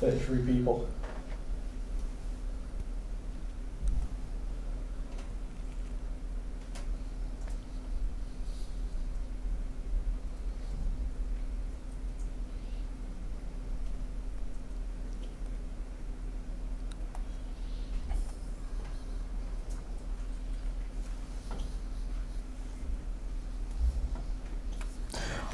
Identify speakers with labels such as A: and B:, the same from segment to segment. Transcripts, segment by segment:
A: 33 people.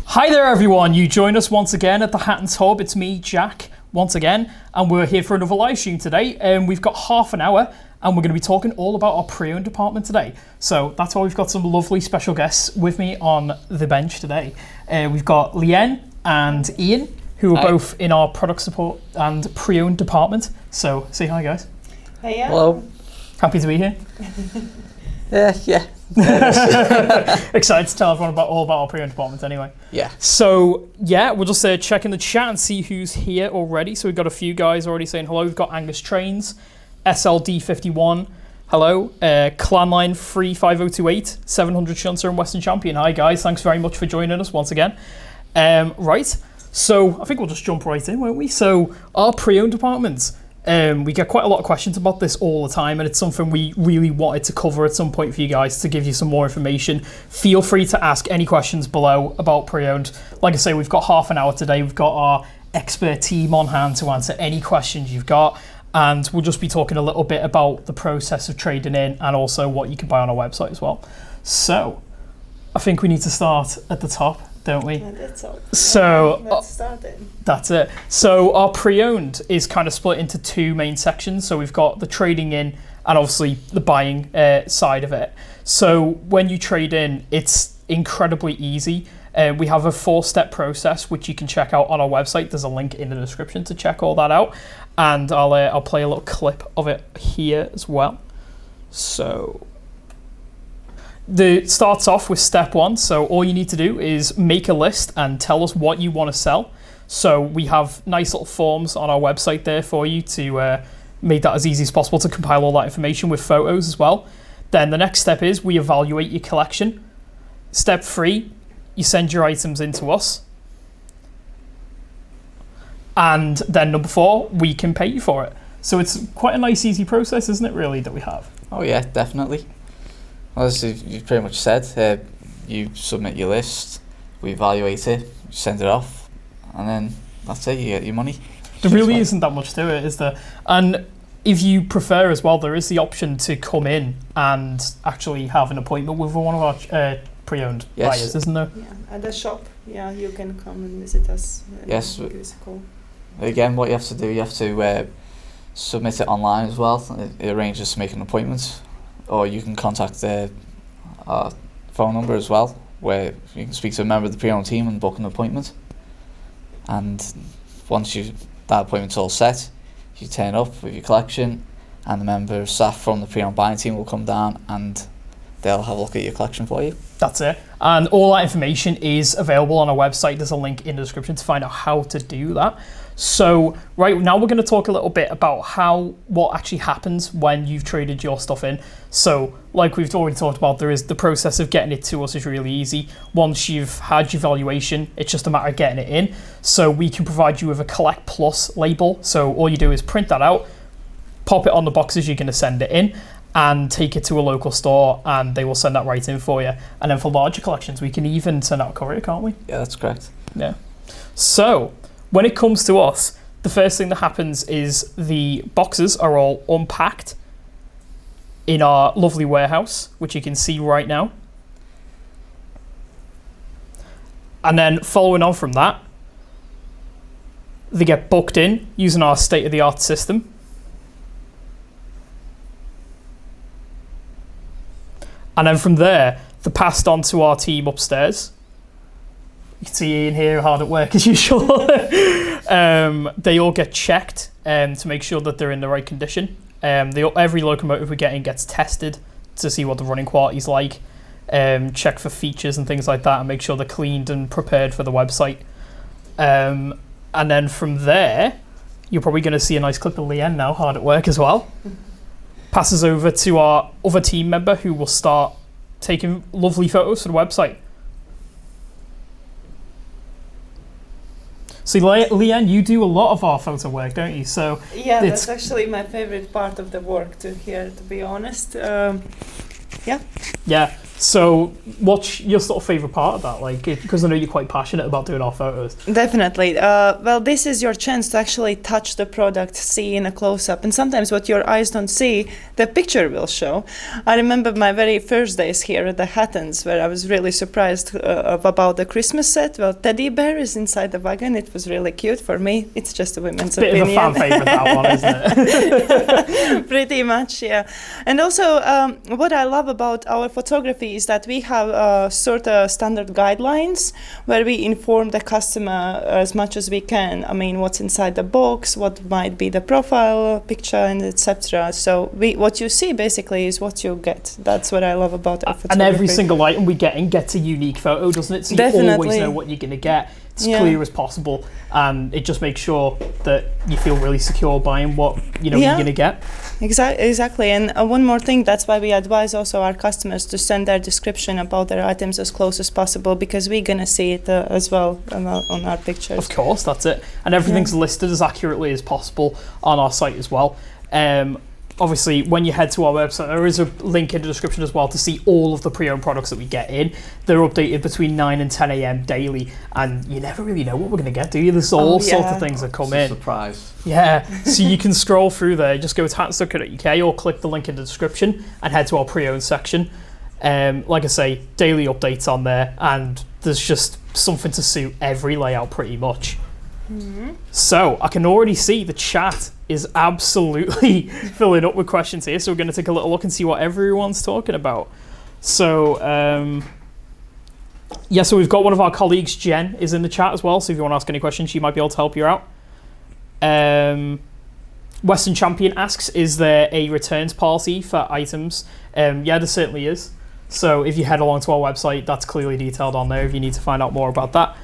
B: Hi there everyone, you join us once again at the Hattons Hub. It's me, Jack, once again, and we're here for another live stream today. We've got half an hour and we're going to be talking all about our pre-owned department today. So that's why we've got some lovely special guests with me on the bench today. We've got Leanne and Ian, who are both in our product support and pre-owned department. So say hi guys.
C: Hey, yeah.
D: Hello.
B: Happy to be here.
D: Yeah.
B: Excited to tell everyone all about our pre-owned department anyway.
D: Yeah.
B: So yeah, we'll just check in the chat and see who's here already. So we've got a few guys already saying hello. We've got Angus Trains, SLD51, hello, Clanline 35028, 700 Shunter and Western Champion. Hi guys, thanks very much for joining us once again. Right, so I think we'll just jump right in, won't we? So our pre-owned department. We get quite a lot of questions about this all the time, and it's something we really wanted to cover at some point for you guys to give you some more information. Feel free to ask any questions below about pre-owned. Like I say, we've got half an hour today. We've got our expert team on hand to answer any questions you've got, and we'll just be talking a little bit about the process of trading in and also what you can buy on our website as well. So I think we need to start at the top, don't we?
C: That's all.
B: So
C: Let's start it.
B: that's it. So our pre-owned is kind of split into two main sections. So we've got the trading in and obviously the buying side of it. So when you trade in, it's incredibly easy. We have a 4-step process which you can check out on our website. There's a link in the description to check all that out, and I'll play a little clip of it here as well. So it starts off with step 1. So all you need to do is make a list and tell us what you want to sell. So we have nice little forms on our website there for you to make that as easy as possible to compile all that information with photos as well. Then the next step is we evaluate your collection. Step 3, you send your items in to us. And then number 4, we can pay you for it. So it's quite a nice, easy process, isn't it, really, that we have?
D: Oh yeah, definitely. Well, as you pretty much said, you submit your list, we evaluate it, you send it off, and then that's it, you get your money.
B: There really isn't that much to it, is there? And if you prefer as well, there is the option to come in and actually have an appointment with one of our pre-owned buyers, isn't there?
C: Yeah, at the shop. Yeah, you can come and visit us.
D: Yes.
C: Give us a call.
D: Again, what you have to do, you have to submit it online as well. It arranges to make an appointment, or you can contact our phone number as well, where you can speak to a member of the pre-owned team and book an appointment. And once that appointment's all set, you turn up with your collection, and the member of staff from the pre-owned buying team will come down and they'll have a look at your collection for you.
B: That's it. And all that information is available on our website. There's a link in the description to find out how to do that. So right now we're going to talk a little bit about what actually happens when you've traded your stuff in. So like we've already talked about, there is the process of getting it to us is really easy. Once you've had your valuation, it's just a matter of getting it in. So we can provide you with a Collect Plus label. So all you do is print that out, pop it on the boxes you're going to send it in, and take it to a local store and they will send that right in for you. And then for larger collections, we can even send out a courier, can't we?
D: Yeah, that's correct.
B: Yeah. So when it comes to us, the first thing that happens is the boxes are all unpacked in our lovely warehouse, which you can see right now. And then following on from that, they get booked in using our state-of-the-art system. And then from there, they're passed on to our team upstairs. You can see Ian here hard at work as usual. They all get checked to make sure that they're in the right condition. Every locomotive we get in gets tested to see what the running quality's like, check for features and things like that, and make sure they're cleaned and prepared for the website. And then from there, you're probably going to see a nice clip of Leanne now hard at work as well. Passes over to our other team member who will start taking lovely photos for the website. So Leanne, you do a lot of our photo work, don't you? So
C: Yeah,
B: it's-
C: that's actually my favorite part of the work to be honest.
B: yeah. So what's your sort of favorite part of that? Like, because I know you're quite passionate about doing our photos.
C: Definitely. Well, this is your chance to actually touch the product, see in a close-up. And sometimes what your eyes don't see, the picture will show. I remember my very first days here at the Hattons, where I was really surprised about the Christmas set. Well, teddy bear is inside the wagon. It was really cute for me. It's just a women's
B: Bit
C: opinion.
B: of a fan favourite, that one, isn't it?
C: Pretty much, yeah. And also, what I love about our photography is that we have sort of standard guidelines where we inform the customer as much as we can. I mean, what's inside the box, what might be the profile picture, and etc. So what you see basically is what you get. That's what I love about our photography.
B: And every single item we get in gets a unique photo, doesn't it? So you
C: Definitely.
B: always know what you're going to get. It's clear as possible, and it just makes sure that you feel really secure buying what you're going to get.
C: Exactly. And one more thing, that's why we advise also our customers to send their description about their items as close as possible, because we're going to see it as well on our pictures.
B: Of course, that's it. And everything's listed as accurately as possible on our site as well. Obviously, when you head to our website, there is a link in the description as well to see all of the pre-owned products that we get in. They're updated between 9 and 10 a.m. daily, and you never really know what we're going to get, do you? There's all sorts of things that come in.
D: Surprise.
B: Yeah, so you can scroll through there. Just go to hattons.co.uk or click the link in the description and head to our pre-owned section. Like I say, daily updates on there, and there's just something to suit every layout pretty much. Mm-hmm. So I can already see the chat is absolutely filling up with questions here, so we're going to take a little look and see what everyone's talking about. So so we've got one of our colleagues, Jen, is in the chat as well, so if you want to ask any questions, she might be able to help you out. Western Champion asks, is there a returns policy for items? Yeah, there certainly is. So if you head along to our website, that's clearly detailed on there if you need to find out more about that.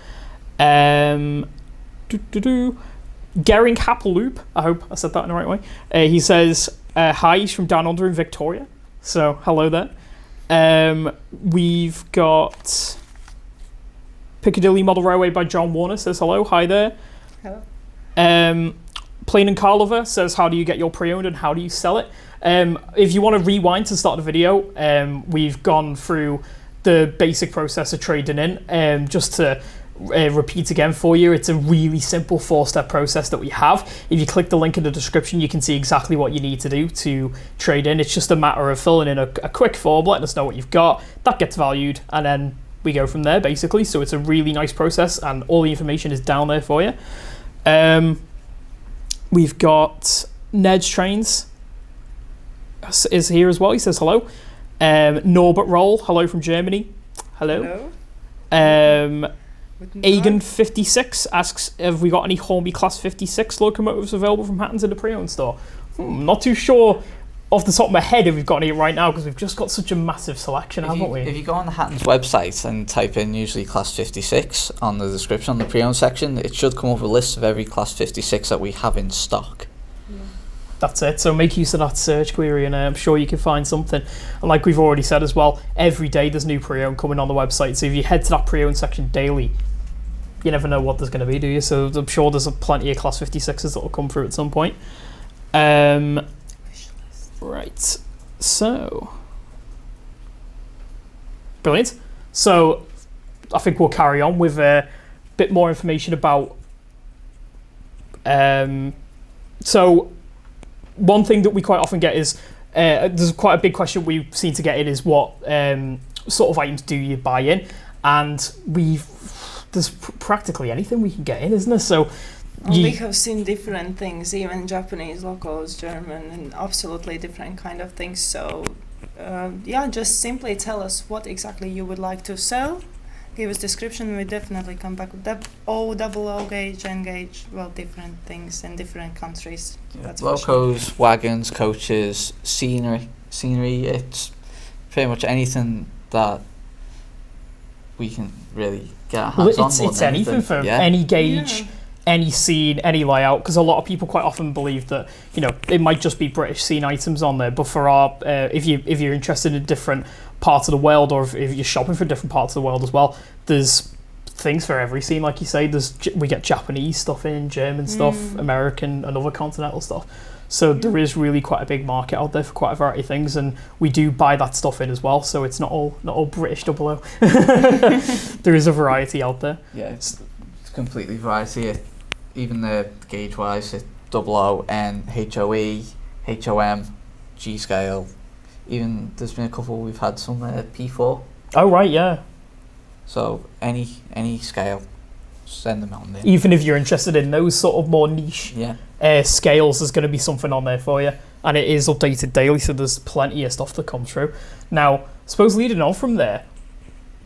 B: Gering Hapaloop, I hope I said that in the right way. He says, hi, he's from down under in Victoria. So, hello there. We've got Piccadilly Model Railway by John Warner says hello. Hi there.
C: Hello.
B: Plain and Car Lover says, how do you get your pre-owned and how do you sell it? If you want to rewind to start the video, we've gone through the basic process of trading in, just to repeat again for you. It's a really simple 4-step process that we have. If you click the link in the description, you can see exactly what you need to do to trade in. It's just a matter of filling in a quick form, letting us know what you've got, that gets valued, and then we go from there basically. So it's a really nice process, and all the information is down there for you. We've got Ned's Trains is here as well. He says hello. Norbert Roll, hello from Germany. Hello. Agan56 asks, have we got any Hornby Class 56 locomotives available from Hattons in the pre-owned store? Not too sure off the top of my head if we've got any right now, because we've just got such a massive selection, haven't we?
D: If you go on the Hattons website and type in usually Class 56 on the description on the pre-owned section, it should come up with a list of every Class 56 that we have in stock.
B: That's it. So make use of that search query, and I'm sure you can find something. And like we've already said as well, every day there's new pre-owned coming on the website. So if you head to that pre-owned section daily, you never know what there's going to be, do you? So I'm sure there's plenty of Class 56s that will come through at some point. Right. So brilliant. So I think we'll carry on with a bit more information about. So one thing that we quite often get is there's quite a big question we seem to get in is what sort of items do you buy in, and there's practically anything we can get in, isn't there? So
C: we have seen different things, even Japanese, locals, German, and absolutely different kind of things. So just simply tell us what exactly you would like to sell. Give us description. We definitely come back with that. double O gauge, N gauge, different things in different countries.
D: Yeah.
C: That's
D: Locos, wagons, coaches, scenery. It's pretty much anything that we can really get our hands on.
B: It's anything from any gauge, any scene, any layout. Because a lot of people quite often believe that it might just be British scene items on there. But for our, if you're interested in different parts of the world, or if you're shopping for different parts of the world as well, there's things for every scene, like you say. We get Japanese stuff in, German stuff, American and other continental stuff. So there is really quite a big market out there for quite a variety of things, and we do buy that stuff in as well. So it's not all British 00. There is a variety out there.
D: Yeah, it's completely variety. Even the gauge wise, it's 00, N, HOE, HOM, G scale. Even there's been a couple we've had some P4.
B: Oh right, yeah.
D: So any scale, send them on there.
B: Even if you're interested in those sort of more niche scales, there's going to be something on there for you, and it is updated daily, so there's plenty of stuff that comes through. Now, I suppose leading on from there,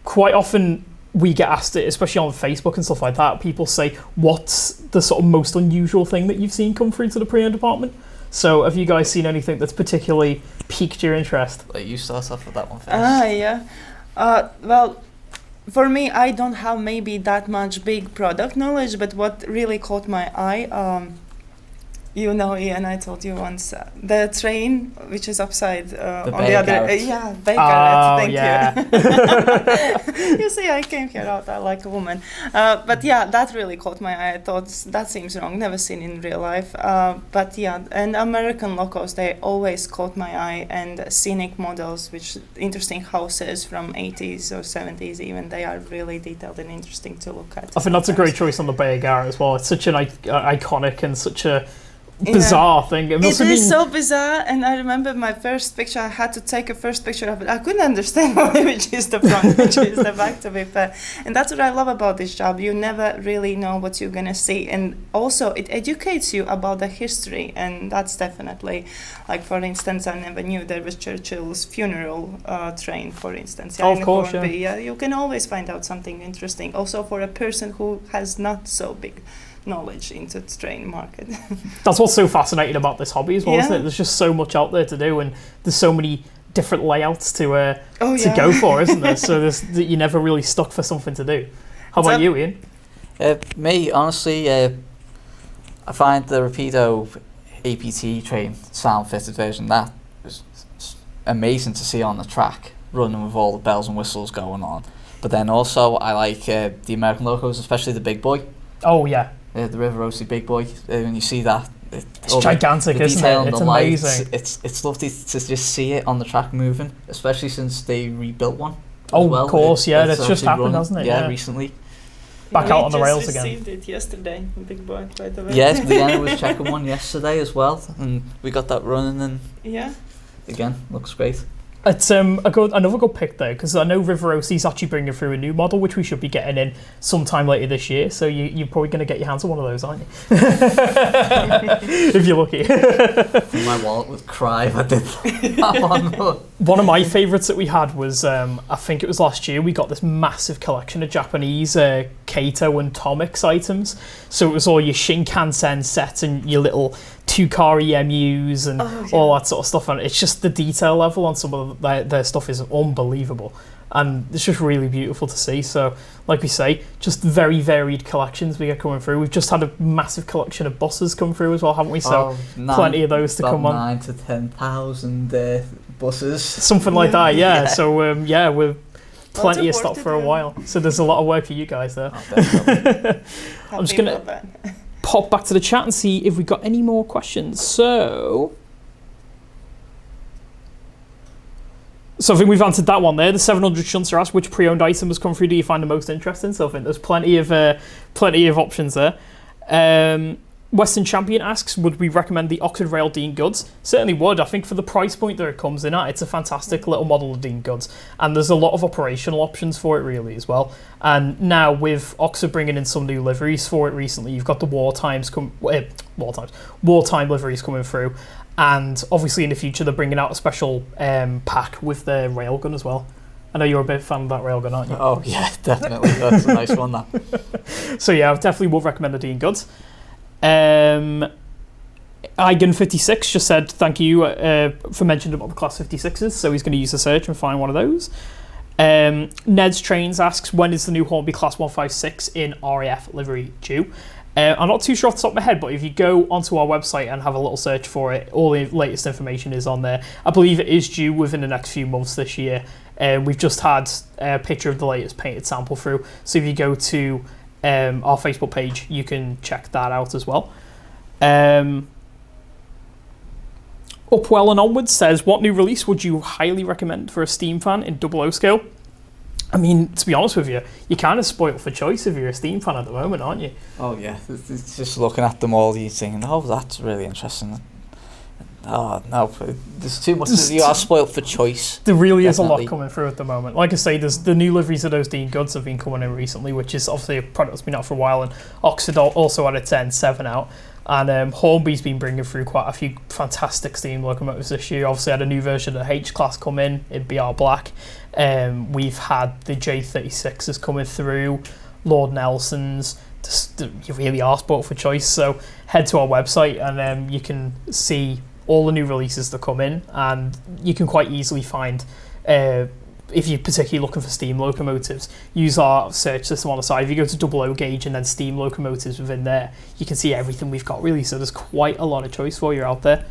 B: quite often we get asked it, especially on Facebook and stuff like that, people say, what's the sort of most unusual thing that you've seen come through to the pre-owned department? So have you guys seen anything that's particularly piqued your interest?
D: Like, you start off with that one first.
C: Yeah. Well, for me, I don't have maybe that much big product knowledge, but what really caught my eye, Ian, I told you once, the train which is upside on the other, thank you. You see, I came here out like a woman, but yeah, that really caught my eye. I thought that seems wrong, never seen in real life, but yeah, and American locos, they always caught my eye, and scenic models, which interesting houses from 80s or 70s even, they are really detailed and interesting to look at.
B: I think that's a great choice on the Bay Garrett as well. It's such an iconic and such a bizarre thing. It is
C: so bizarre, and I remember my first picture, I had to take a first picture of it. I couldn't understand which is the front, which is the back, to be fair. And that's what I love about this job. You never really know what you're gonna see, and also it educates you about the history, and that's definitely, like, for instance, I never knew there was Churchill's funeral train, for instance.
B: Of course,
C: yeah. You can always find out something interesting, also for a person who has not so big knowledge into the train market.
B: That's what's so fascinating about this hobby as well, isn't it? There's just so much out there to do, and there's so many different layouts to go for, isn't there? So you're never really stuck for something to do. How about you, Ian?
D: Me, honestly, I find the Rapido APT train sound fitted version, that was amazing to see on the track, running with all the bells and whistles going on. But then also I like the American locos, especially the big boy.
B: Oh yeah.
D: The River Rossi big boy. When you see that,
B: it's gigantic, isn't it? It's amazing.
D: It's lovely to just see it on the track moving, especially since they rebuilt one.
B: Of course, that's just happened, hasn't it?
D: Yeah, recently.
B: Back out on the rails again.
C: We received it yesterday, big boy, by the way.
D: Yes, Leanna was checking one yesterday as well, and we got that running, and again, looks great.
B: It's another good pick though, because I know River Rossi's actually bringing through a new model, which we should be getting in sometime later this year. So you're probably going to get your hands on one of those, aren't you? If you're lucky.
D: My wallet would cry if I did that one.
B: One of my favourites that we had was, I think it was last year, we got this massive collection of Japanese Kato and Tomix items. So it was all your Shinkansen sets and your little 2-car EMUs and all that sort of stuff, and it's just the detail level on some of their stuff is unbelievable, and it's just really beautiful to see. So like we say, just very varied collections we get coming through. We've just had a massive collection of buses come through as well, haven't we? So plenty of those to come on.
D: 9,000 to 10,000 buses,
B: something like that. So we're plenty of stock for a while, so there's a lot of work for you guys there. I'm just gonna pop back to the chat and see if we've got any more questions. So I think we've answered that one there. The 700 Shunter asked, which pre-owned item has come through do you find the most interesting? So I think there's plenty of options there. Western Champion asks, would we recommend the Oxford Rail Dean Goods? Certainly would. I think for the price point that it comes in at, it's a fantastic little model of Dean Goods, and there's a lot of operational options for it really as well. And now with Oxford bringing in some new liveries for it recently, you've got the wartime liveries coming through, and obviously in the future they're bringing out a special pack with the railgun as well. I know you're a big fan of that railgun, aren't you?
D: Oh yeah, definitely. That's a nice one, that.
B: So yeah, I definitely would recommend the Dean Goods. Igan56 just said thank you for mentioning about the Class 56s, so he's going to use the search and find one of those. Ned's Trains asks, when is the new Hornby Class 156 in RAF livery due? I'm not too sure off the top of my head, but if you go onto our website and have a little search for it, all the latest information is on there. I believe it is due within the next few months this year. We've just had a picture of the latest painted sample through. So if you go to our Facebook page, you can check that out as well. Upwell and Onwards says, what new release would you highly recommend for a Steam fan in 00 scale? I mean, to be honest with you, you're kind of spoiled for choice if you're a Steam fan at the moment, aren't you?
D: Oh yeah, it's just looking at them all, you're thinking, oh, that's really interesting. Oh no, there's too much. You are spoiled for choice.
B: There really
D: Definitely.
B: is a lot coming through at the moment. Like I say, there's the new liveries of those Dean Goods have been coming in recently, which is obviously a product that's been out for a while, and Oxford also had a 10.7 out. And Hornby's been bringing through quite a few fantastic steam locomotives this year. Obviously had a new version of the H-Class come in BR Black. We've had the J36s coming through, Lord Nelson's. You really are spoiled for choice. So head to our website and you can see all the new releases that come in, and you can quite easily find, if you're particularly looking for steam locomotives, use our search system on the side. If you go to 00 gauge and then steam locomotives within there, you can see everything we've got really. So there's quite a lot of choice for you out there.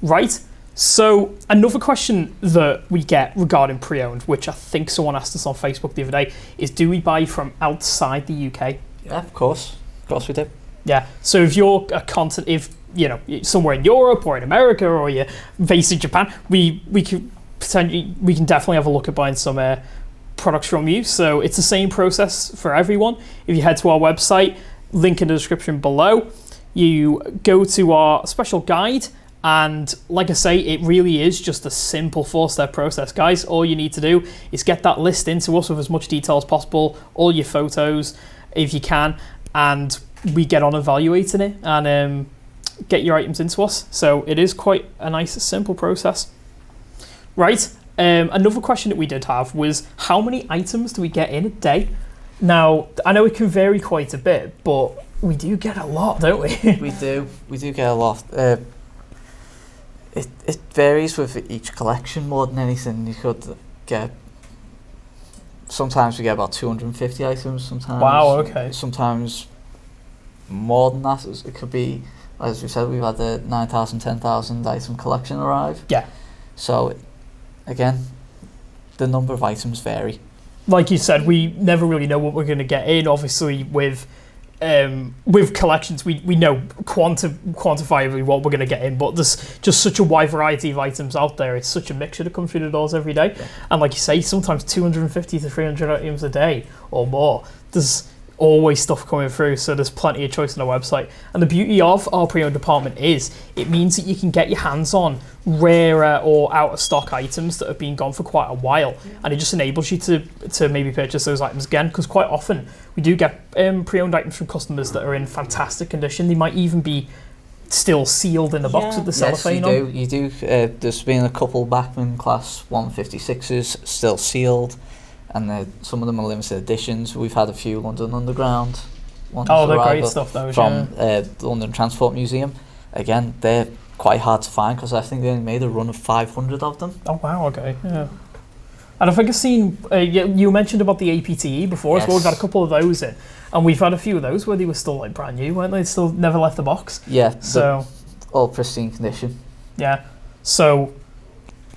B: Right, so another question that we get regarding pre-owned, which I think someone asked us on Facebook the other day, is do we buy from outside the UK?
D: Yeah, of course we do.
B: Yeah, so if you're a continent, if you know, somewhere in Europe or in America, or you're based in Japan, we can definitely have a look at buying some products from you. So it's the same process for everyone. If you head to our website, link in the description below, you go to our special guide, and like I say, it really is just a simple 4-step process, guys. All you need to do is get that list into us with as much detail as possible, all your photos if you can, and we get on evaluating it and get your items into us. So it is quite a nice, simple process. Right, another question that we did have was, how many items do we get in a day? Now, I know it can vary quite a bit, but we do get a lot, don't we?
D: We do get a lot. It varies with each collection more than anything. You could get, sometimes we get about 250 items, sometimes.
B: Wow, okay.
D: Sometimes more than that. It could be, as we said, we've had the 9,000, 10,000 item collection arrive.
B: Yeah.
D: So, again, the number of items vary.
B: Like you said, we never really know what we're going to get in. Obviously, with collections, we know quantifiably what we're going to get in, but there's just such a wide variety of items out there. It's such a mixture that comes through the doors every day. Yeah. And like you say, sometimes 250 to 300 items a day or more. There's always stuff coming through, so there's plenty of choice on our website. And the beauty of our pre-owned department is it means that you can get your hands on rarer or out of stock items that have been gone for quite a while, and it just enables you to maybe purchase those items again, because quite often we do get pre-owned items from customers that are in fantastic condition. They might even be still sealed in the box with the cellophane on.
D: Yes, you do. There's been a couple Bachmann Class 156s still sealed, and some of them are limited editions. We've had a few London Underground ones.
B: Oh, they're great stuff, those,
D: from the London Transport Museum. Again, they're quite hard to find because I think they only made a run of 500 of them.
B: Oh wow, okay, yeah. And I think I've seen, you mentioned about the APTE before, yes. So we've had a couple of those in, and we've had a few of those where they were still like brand new, weren't they? Still never left the box.
D: Yeah,
B: so
D: all pristine condition.
B: Yeah, so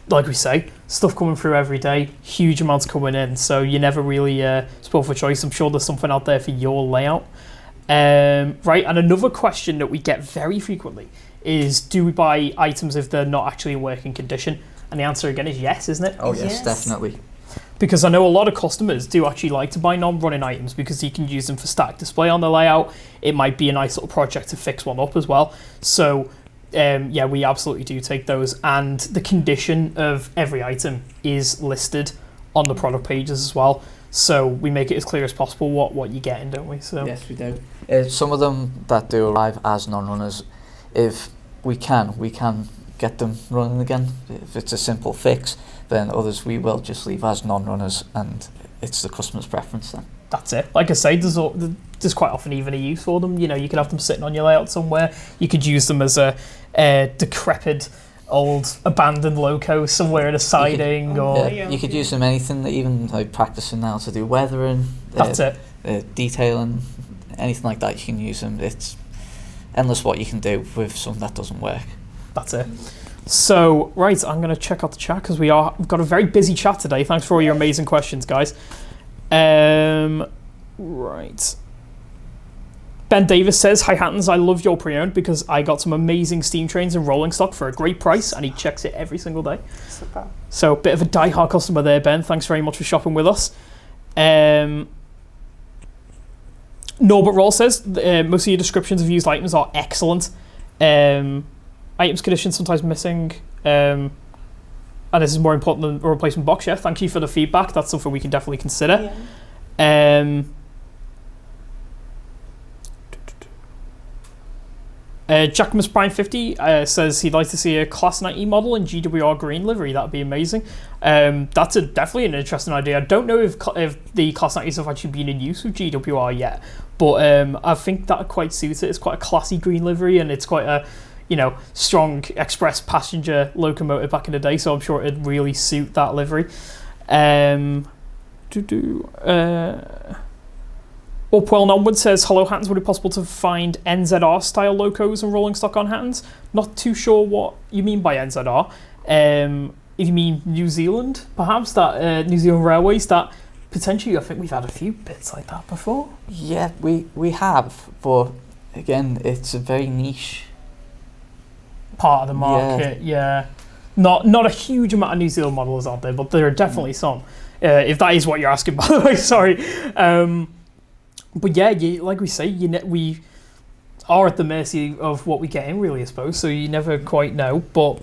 B: like we say, stuff coming through every day, huge amounts coming in, so you never really spoiled for choice. I'm sure there's something out there for your layout. Right, and another question that we get very frequently is, do we buy items if they're not actually in working condition? And the answer again is yes, isn't it?
D: Oh yes, definitely.
B: Because I know a lot of customers do actually like to buy non-running items because you can use them for static display on the layout. It might be a nice little project to fix one up as well. So yeah, we absolutely do take those, and the condition of every item is listed on the product pages as well. So we make it as clear as possible what you're getting, don't we? So
D: yes, we do. Some of them that do arrive as non-runners, if we can get them running again. If it's a simple fix, then others we will just leave as non-runners, and it's the customer's preference then.
B: That's it. Like I say, there's quite often even a use for them. You know, you could have them sitting on your layout somewhere. You could use them as a decrepit old abandoned loco somewhere in a siding,
D: you could use them anything, even like practicing now to do weathering.
B: That's it.
D: Detailing, anything like that, you can use them. It's endless what you can do with something that doesn't work.
B: That's it. So, right, I'm going to check out the chat because we've got a very busy chat today. Thanks for all your amazing questions, guys. Right. Ben Davis says, "Hi Hattons, I love your pre-owned because I got some amazing steam trains and rolling stock for a great price," and he checks it every single day.
C: Super.
B: So, a bit of a die-hard customer there, Ben. Thanks very much for shopping with us. Norbert Roll says, "Most of your descriptions of used items are excellent. Items condition sometimes missing, and this is more important than a replacement box." Yeah, thank you for the feedback. That's something we can definitely consider. Yeah. Jackamus Prime 50 says he'd like to see a Class 90 model in GWR green livery. That'd be amazing. That's definitely an interesting idea. I don't know if the Class 90s have actually been in use with GWR yet, but I think that would quite suit it. It's quite a classy green livery, and it's quite a strong express passenger locomotive back in the day, so I'm sure it'd really suit that livery. Upwell and Onward says, "Hello Hattons, would it be possible to find NZR style locos and rolling stock on Hattons?" Not too sure what you mean by NZR. If you mean New Zealand, perhaps, that New Zealand Railways, that potentially, I think we've had a few bits like that before.
D: Yeah, we have, but again, it's a very niche
B: part of the market. Yeah. Not a huge amount of New Zealand models out there, but there are definitely some. If that is what you're asking, by the way, sorry. But yeah, like we say, we are at the mercy of what we get in, really, I suppose. So you never quite know, but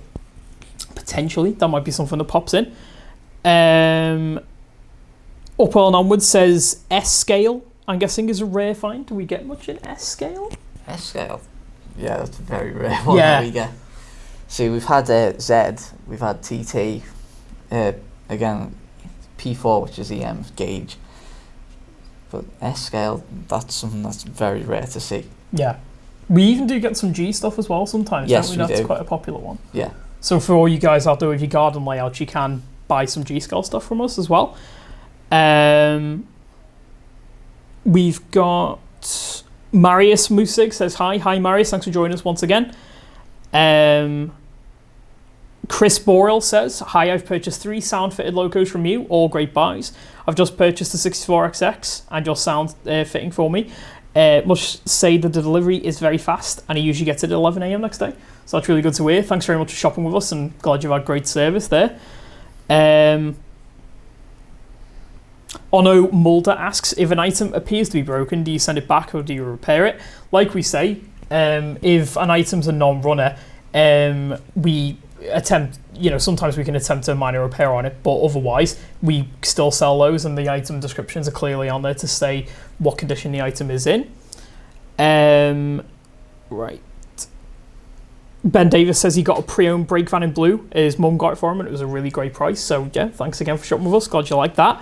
B: potentially that might be something that pops in. Upwell and Onward says S-scale, I'm guessing, is a rare find. Do we get much in S-scale?
D: S-scale? Yeah, that's a very rare one that we get. See, we've had Z, we've had TT, again, P4, which is EM gauge. But S-scale, that's something that's very rare to see.
B: Yeah. We even do get some G stuff as well sometimes.
D: Yes,
B: don't we? That's quite a popular one.
D: Yeah.
B: So for all you guys out there with your garden layouts, you can buy some G-scale stuff from us as well. We've got Marius Musig says, Hi Marius, thanks for joining us once again. Chris Borrell says, "Hi, I've purchased 3 sound-fitted locos from you, all great buys. I've just purchased the 64XX and your sound fitting for me. Must say that the delivery is very fast and he usually gets it at 11 a.m. next day. So that's really good to hear. Thanks very much for shopping with us and glad you've had great service there." Ono Mulder asks, "If an item appears to be broken, do you send it back or do you repair it?" Like we say, if an item's a non-runner, we attempt, sometimes we can attempt a minor repair on it, but otherwise we still sell those and the item descriptions are clearly on there to say what condition the item is in. Right. Ben Davis says he got a pre-owned brake van in blue. His mum got it for him and it was a really great price. So yeah, thanks again for shopping with us. Glad you like that.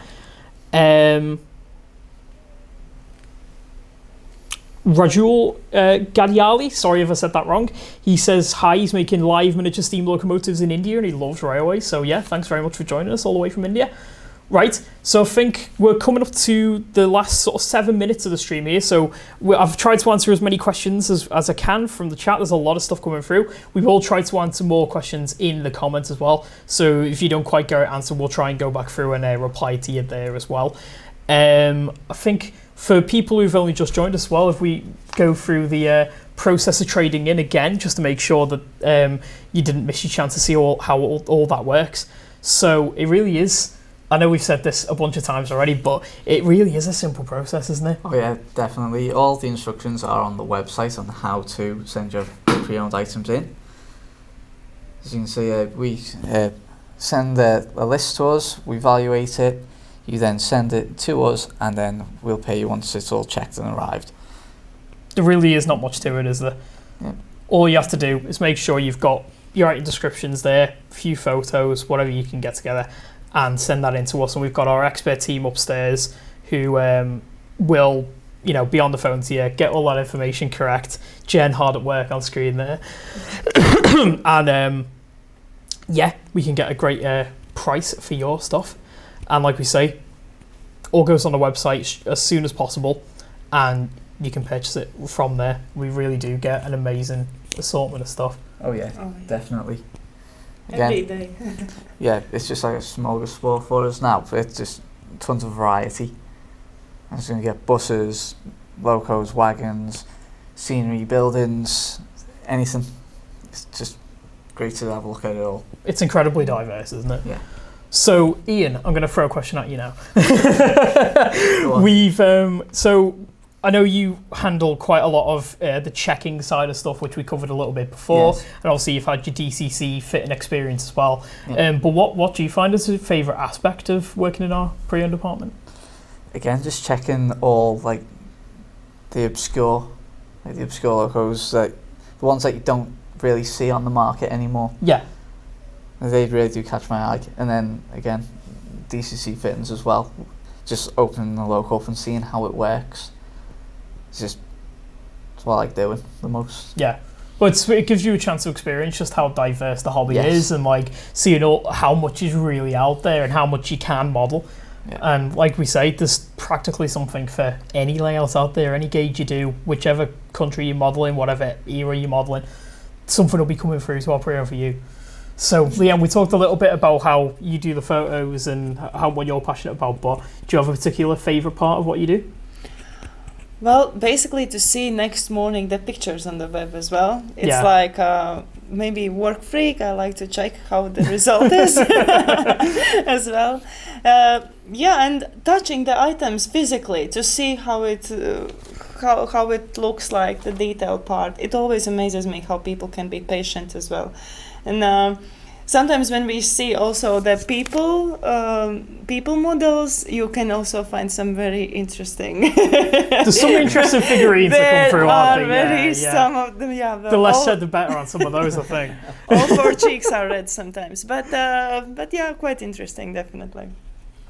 B: Rajul Gadiali, sorry if I said that wrong. He says, "Hi, he's making live miniature steam locomotives in India and he loves railways." So yeah, thanks very much for joining us all the way from India. Right, so I think we're coming up to the last sort of 7 minutes of the stream here. So I've tried to answer as many questions as I can from the chat. There's a lot of stuff coming through. We've all tried to answer more questions in the comments as well. So if you don't quite get an answer, we'll try and go back through and reply to you there as well. I think for people who've only just joined us, well, if we go through the process of trading in again, just to make sure that you didn't miss your chance to see how all that works. So it really is, I know we've said this a bunch of times already, but it really is a simple process, isn't it?
D: Oh yeah, definitely. All the instructions are on the website on how to send your pre-owned items in. As you can see, we send a list to us, we evaluate it, you then send it to us, and then we'll pay you once it's all checked and arrived.
B: There really is not much to it, is there?
D: Yeah.
B: All you have to do is make sure you've got your item descriptions there, a few photos, whatever you can get together, and send that in to us. And we've got our expert team upstairs who will, be on the phone to you, get all that information correct. Jen hard at work on screen there. And we can get a great price for your stuff. And like we say, all goes on the website as soon as possible. And you can purchase it from there. We really do get an amazing assortment of stuff.
D: Oh yeah, definitely.
C: Every day.
D: Yeah, it's just like a smorgasbord for us now. But it's just tons of variety. I'm just going to get buses, locos, wagons, scenery, buildings, anything. It's just great to have a look at it all.
B: It's incredibly diverse, isn't it?
D: Yeah.
B: So, Ian, I'm going to throw a question at you now.
D: Go on.
B: We've so I know you handle quite a lot of the checking side of stuff, which we covered a little bit before,
D: Yes.
B: and obviously you've had your DCC fitting experience as well.
D: Yeah.
B: But what do you find as a favourite aspect of working in our pre-owned department?
D: Again, just checking all like the obscure locos, like the ones that you don't really see on the market anymore.
B: Yeah.
D: They really do catch my eye. And then again, DCC fittings as well. Just opening the loco up and seeing how it works. It's what I like doing the most.
B: Yeah. But it gives you a chance to experience just how diverse the hobby
D: Yes.
B: is, and like seeing how much is really out there and how much you can model.
D: Yeah.
B: And like we say, there's practically something for any layout out there, any gauge you do, whichever country you're modelling, whatever era you're modelling, something will be coming through to our pre-owned for you. So, Leanne, we talked a little bit about how you do the photos and what you're passionate about, but do you have a particular favourite part of what you do?
C: Well, basically to see next morning the pictures on the web as well. It's
B: Yeah.
C: like maybe work freak. I like to check how the result is as well. And touching the items physically to see how it looks like, the detail part. It always amazes me how people can be patient as well. And sometimes when we see also the people models, you can also find some very interesting.
B: There's some interesting figurines that come through, aren't
C: there are
B: they?
C: very some of them. Yeah,
B: The less said, the better on some of those, I think.
C: all four cheeks are red sometimes, but yeah, quite interesting, definitely.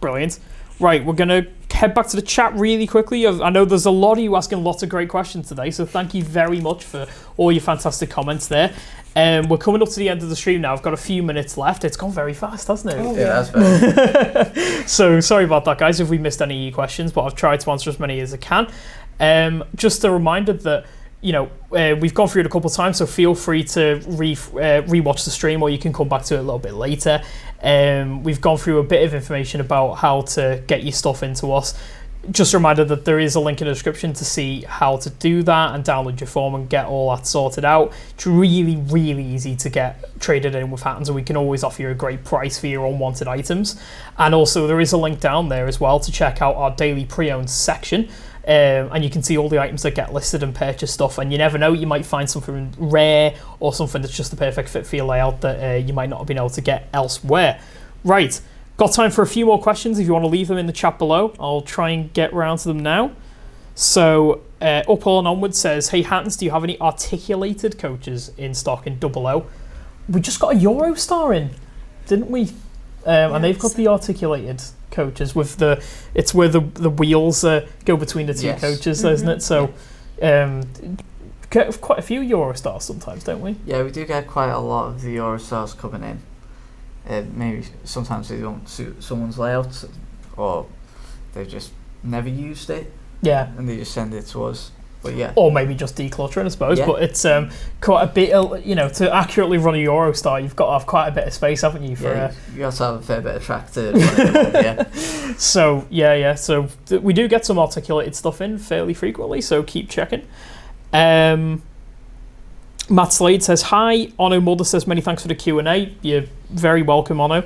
B: Brilliant. Right, we're going to head back to the chat really quickly. I know there's a lot of you asking lots of great questions today, so thank you very much for all your fantastic comments there. We're coming up to the end of the stream now. I've got a few minutes left. It's gone very fast, hasn't it?
C: Oh,
D: Yeah, that's better.
B: So sorry about that, guys, if we missed any of your questions, but I've tried to answer as many as I can. Just a reminder that we've gone through it a couple of times, so feel free to rewatch the stream, or you can come back to it a little bit later. We've gone through a bit of information about how to get your stuff into us. Just a reminder that there is a link in the description to see how to do that and download your form and get all that sorted out. It's really, really easy to get traded in with Hattons, and we can always offer you a great price for your unwanted items. And also there is a link down there as well to check out our daily pre-owned section. And you can see all the items that get listed and purchase stuff, and you never know, you might find something rare or something that's just the perfect fit for your layout that you might not have been able to get elsewhere. Right, got time for a few more questions. If you want to leave them in the chat below, I'll try and get around to them now. So Upall and Onward says, hey Hattons, do you have any articulated coaches in stock in 00? We just got a Eurostar in, didn't we? And they've got the articulated coaches with it's where the wheels go between the two coaches, isn't it? So get quite a few Eurostars sometimes, don't we?
D: Yeah, we do get quite a lot of the Eurostars coming in. Maybe sometimes they don't suit someone's layout, or they've just never used it.
B: Yeah.
D: And they just send it to us. But yeah.
B: Or maybe just decluttering, I suppose.
D: Yeah.
B: But it's quite a bit, to accurately run a Eurostar, you've got to have quite a bit of space, haven't you? For
D: you got to have a fair bit of track to run it on, yeah.
B: So, yeah. So we do get some articulated stuff in fairly frequently, so keep checking. Matt Slade says, hi. Ono Mulder says, many thanks for the Q&A. You're very welcome, Ono.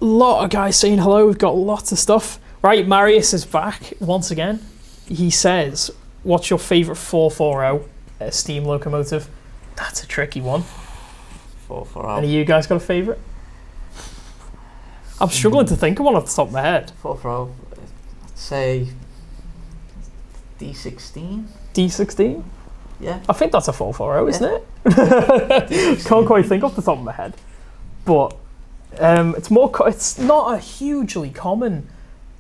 B: Lot of guys saying hello. We've got lots of stuff. Right, Marius is back once again. He says, what's your favourite 440 steam locomotive? That's a tricky one.
D: 440.
B: Any of you guys got a favourite? I'm struggling to think of one off the top of my head.
D: 440, I'd say D16.
B: D16?
D: Yeah.
B: I think that's a 440, isn't it? Can't quite think off the top of my head. But it's not a hugely common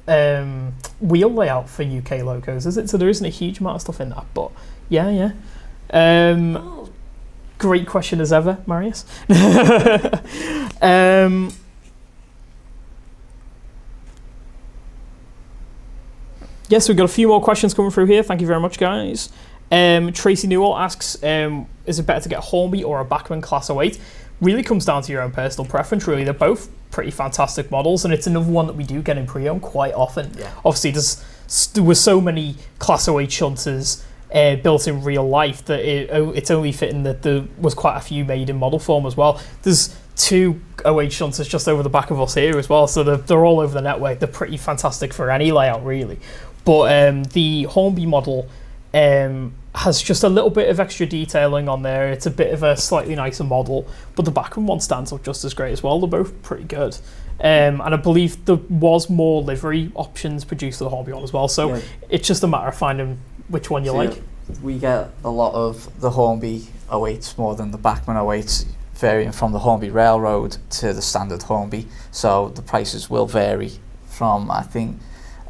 B: wheel layout for UK locos, is it? So there isn't a huge amount of stuff in that. But yeah. Great question as ever, Marius. Yes, we've got a few more questions coming through here. Thank you very much, guys. Tracy Newell asks, is it better to get a Hornby or a Bachmann Class 08? Really comes down to your own personal preference, really. They're both pretty fantastic models, and it's another one that we do get in pre-owned quite often. Yeah. Obviously, there were so many Class 08 shunters built in real life that it's only fitting that there was quite a few made in model form as well. There's 2 08 shunters just over the back of us here as well, so they're all over the network. They're pretty fantastic for any layout, really. But the Hornby model has just a little bit of extra detailing on there. It's a bit of a slightly nicer model, but the Bachmann one stands up just as great as well. They're both pretty good. And I believe there was more livery options produced for the Hornby one as well, so it's just a matter of finding which one you like.
D: We get a lot of the Hornby 08s more than the Bachmann 08s, varying from the Hornby Railroad to the standard Hornby, so the prices will vary from, I think,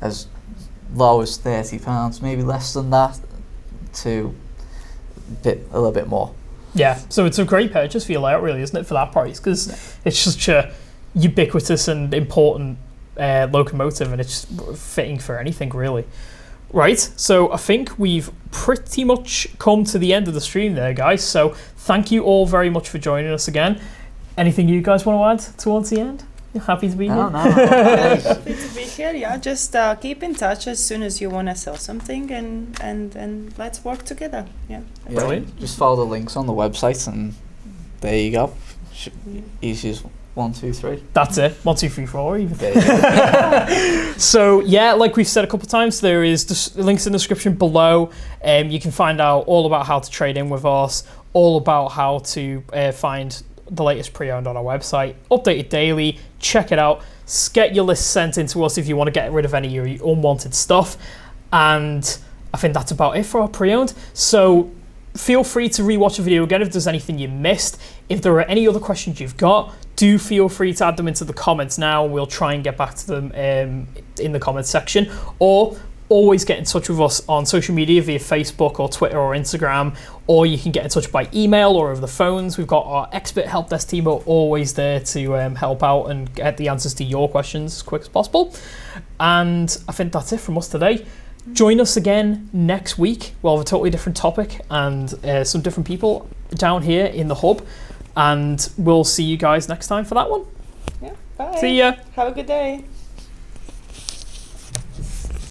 D: as low as £30, maybe less than that, to a little bit more.
B: Yeah, so it's a great purchase for your layout, really, isn't it, for that price? Because it's such a ubiquitous and important locomotive, and it's fitting for anything, really. Right, so I think we've pretty much come to the end of the stream there, guys. So thank you all very much for joining us again. Anything you guys want to add towards the end? You're happy to be here?
C: No. Happy to be here, yeah. Just keep in touch as soon as you want to sell something, and let's work together. Yeah.
B: Brilliant.
D: Just follow the links on the website, and there you go. Easy as 1, 2, 3.
B: That's it. 1, 2, 3, 4. Even. So yeah, like we've said a couple of times, there is links in the description below. You can find out all about how to trade in with us, all about how to find the latest pre-owned on our website, updated daily. Check it out. Get your list sent in to us if you want to get rid of any of your unwanted stuff. And I think that's about it for our pre-owned. So feel free to rewatch the video again if there's anything you missed. If there are any other questions you've got, do feel free to add them into the comments now. We'll try and get back to them in the comments section. Or always get in touch with us on social media via Facebook or Twitter or Instagram, or you can get in touch by email or over the phones. We've got our expert help desk team are always there to help out and get the answers to your questions as quick as possible. And I think that's it from us today. Join us again next week. We'll have a totally different topic and some different people down here in the hub. And we'll see you guys next time for that one.
C: Yeah, bye.
B: See ya.
C: Have a good day.